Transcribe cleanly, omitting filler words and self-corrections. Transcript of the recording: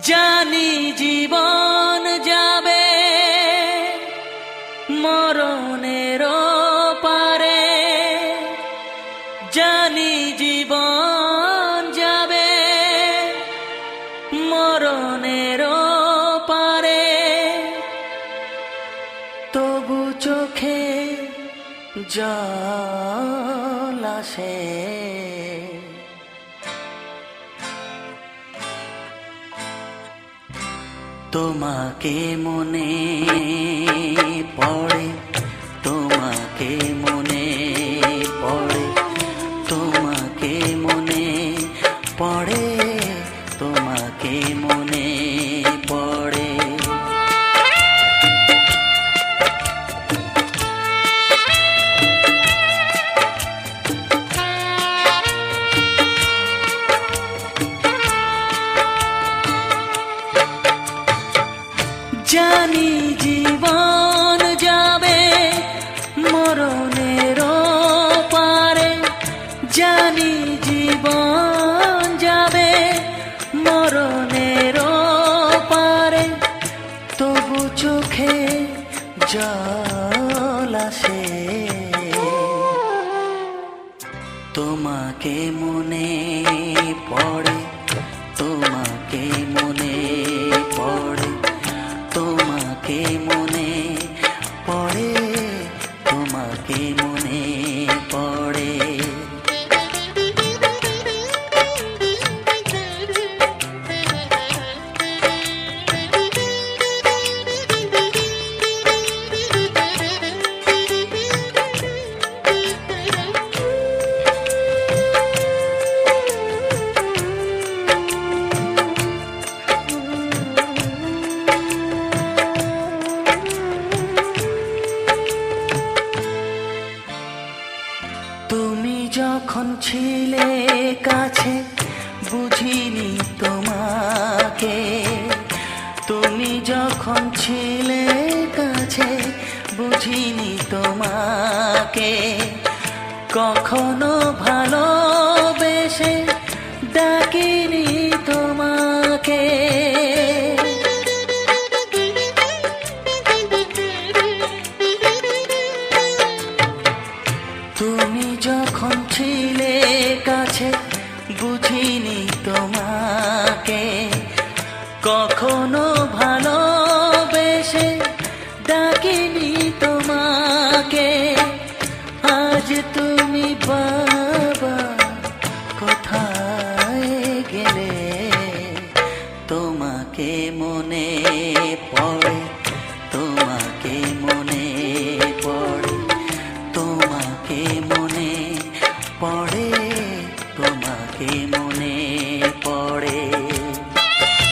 জানি জীবন যাবে মরণের পারে, জানি জীবন যাবে মরণের পারে, তবু চোখে জল আসে। তোমাকে মনে পড়ে, তোমাকে মনে পড়ে, তোমাকে মনে পড়ে, তোমাকে মনে পড়ে। জানি জীবন যাবে মরণের পারে, জানি জীবন যাবে মরণের পারে, তবু চোখে জল আসে। তোমাকে মনে পড়ে, তোমাকে মনে পড়ে, তোমাকে মনে পড়ে, তোমাকে মনে পড়ে। তুমি যখন ছিলে কাছে বুঝিনি তোমাকে, তুমি যখন ছিলে কাছে বুঝিনি তোমাকে, কখনো ভালোবেসে ডাকিনি তোমাকে। তুমি যখন ছিলে কাছে বুঝিনি তোমাকে, কখনো ভালোবেসে ডাকিনি তোমাকে। আজ তুমি বাবা কোথায় গেলে, তোমাকে মনে পড়ে, তোমাকে মনে পড়ে, তোমাকে মনে পড়ে, তোমাকে